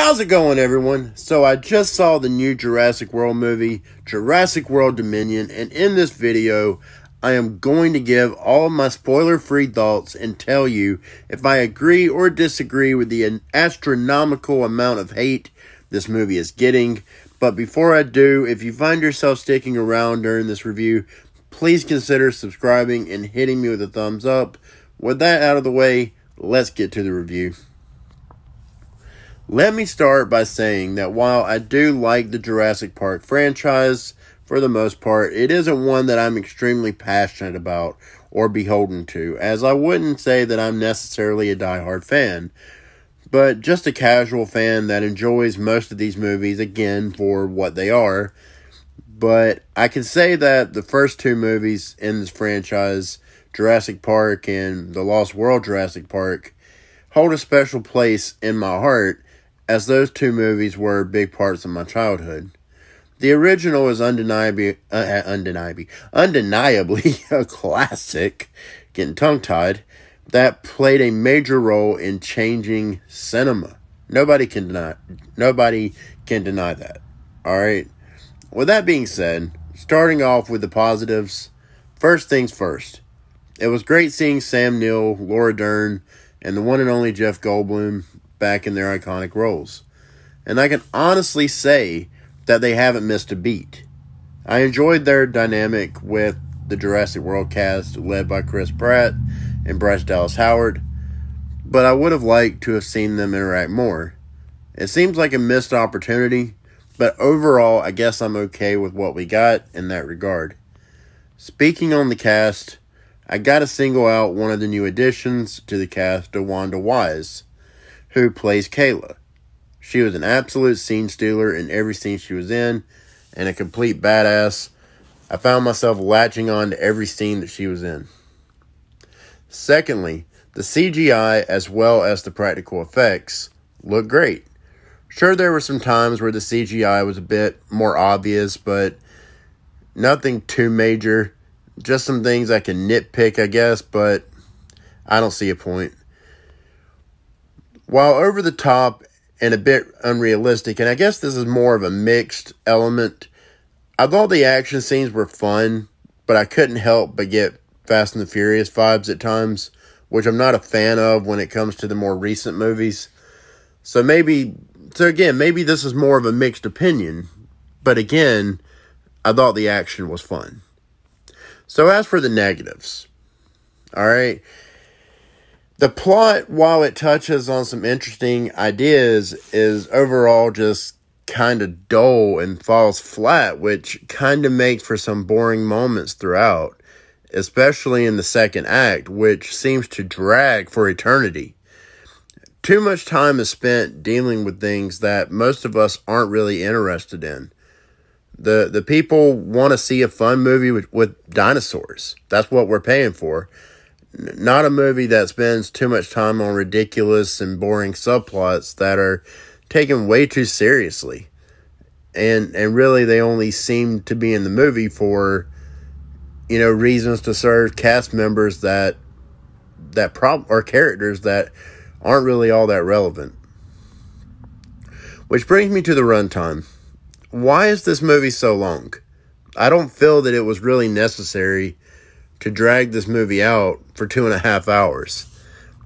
How's it going, everyone? So I just saw the new Jurassic World movie, Jurassic World Dominion, and in this video, I am going to give all of my spoiler-free thoughts and tell you if I agree or disagree with the astronomical amount of hate this movie is getting. But before I do, if you find yourself sticking around during this review, please consider subscribing and hitting me with a thumbs up. With that out of the way, let's get to the review. Let me start by saying that while I do like the Jurassic Park franchise, for the most part, it isn't one that I'm extremely passionate about or beholden to, as I wouldn't say that I'm necessarily a diehard fan, but just a casual fan that enjoys most of these movies, again, for what they are. But I can say that the first two movies in this franchise, Jurassic Park and The Lost World Jurassic Park, hold a special place in my heart, as those two movies were big parts of my childhood. The original is undeniably a classic, getting tongue-tied, that played a major role in changing cinema. Nobody can deny that. Alright? With that being said, starting off with the positives, first things first. It was great seeing Sam Neill, Laura Dern, and the one and only Jeff Goldblum back in their iconic roles. And I can honestly say that they haven't missed a beat. I enjoyed their dynamic with the Jurassic World cast led by Chris Pratt and Bryce Dallas Howard, but I would have liked to have seen them interact more. It seems like a missed opportunity, but overall I guess I'm okay with what we got in that regard. Speaking on the cast, I gotta single out one of the new additions to the cast, DeWanda Wise, who plays Kayla. She was an absolute scene stealer in every scene she was in, and a complete badass. I found myself latching on to every scene that she was in. Secondly, the CGI as well as the practical effects look great. Sure, there were some times where the CGI was a bit more obvious, but nothing too major. Just some things I can nitpick, I guess, but I don't see a point. While over the top and a bit unrealistic, and I guess this is more of a mixed element, I thought the action scenes were fun, but I couldn't help but get Fast and the Furious vibes at times, which I'm not a fan of when it comes to the more recent movies. So again, maybe this is more of a mixed opinion, but again, I thought the action was fun. So as for the negatives, alright, the plot, while it touches on some interesting ideas, is overall just kind of dull and falls flat, which kind of makes for some boring moments throughout, especially in the second act, which seems to drag for eternity. Too much time is spent dealing with things that most of us aren't really interested in. The people want to see a fun movie with dinosaurs. That's what we're paying for. Not a movie that spends too much time on ridiculous and boring subplots that are taken way too seriously. And really they only seem to be in the movie for, reasons to serve cast members or characters that aren't really all that relevant. Which brings me to the runtime. Why is this movie so long? I don't feel that it was really necessary to drag this movie out for 2.5 hours.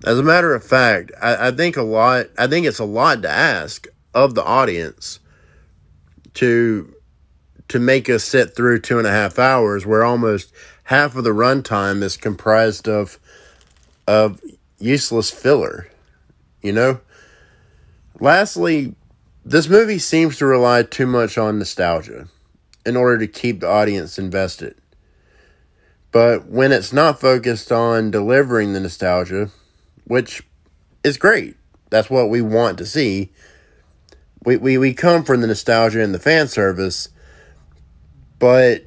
As a matter of fact, I think it's a lot to ask of the audience to make us sit through 2.5 hours, where almost half of the runtime is comprised of useless filler. Lastly, this movie seems to rely too much on nostalgia in order to keep the audience invested. But when it's not focused on delivering the nostalgia, which is great, that's what we want to see. We come from the nostalgia and the fan service, but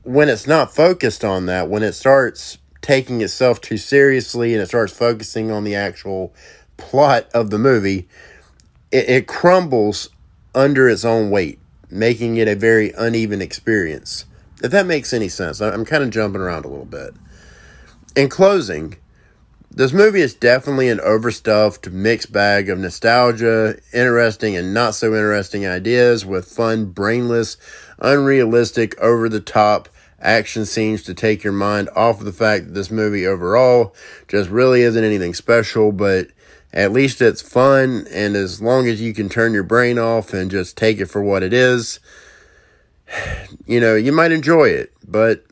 when it's not focused on that, when it starts taking itself too seriously and it starts focusing on the actual plot of the movie, it crumbles under its own weight, making it a very uneven experience. If that makes any sense. I'm kind of jumping around a little bit. In closing, This movie is definitely an overstuffed mixed bag of nostalgia, interesting and not so interesting ideas with fun, brainless, unrealistic, over-the-top action scenes to take your mind off of the fact that this movie overall just really isn't anything special, but at least it's fun, and as long as you can turn your brain off and just take it for what it is, you know, you might enjoy it. But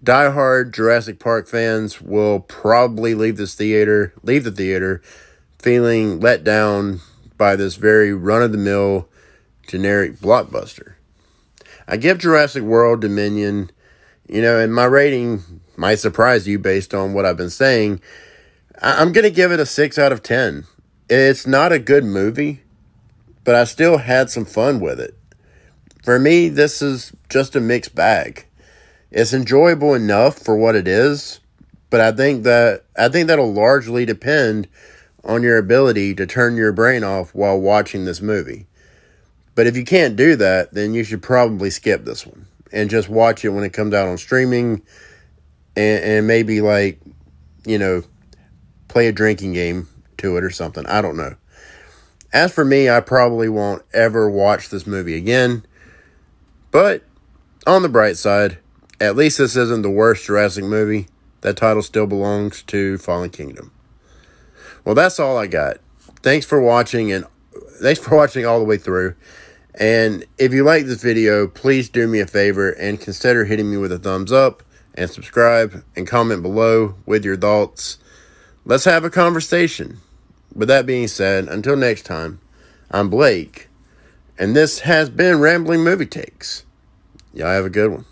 diehard Jurassic Park fans will probably leave the theater feeling let down by this very run-of-the-mill generic blockbuster. I give Jurassic World Dominion, you know, and my rating might surprise you based on what I've been saying. I'm going to give it a 6 out of 10. It's not a good movie, but I still had some fun with it. For me, this is just a mixed bag. It's enjoyable enough for what it is, but I think that'll largely depend on your ability to turn your brain off while watching this movie. But if you can't do that, then you should probably skip this one and just watch it when it comes out on streaming, and maybe, like, you know, play a drinking game to it or something. I don't know. As for me, I probably won't ever watch this movie again. But on the bright side, at least this isn't the worst Jurassic movie. That title still belongs to Fallen Kingdom. Well, that's all I got. Thanks for watching all the way through. And if you like this video, please do me a favor and consider hitting me with a thumbs up and subscribe and comment below with your thoughts. Let's have a conversation. With that being said, until next time, I'm Blake, and this has been Rambling Movie Takes. Y'all have a good one.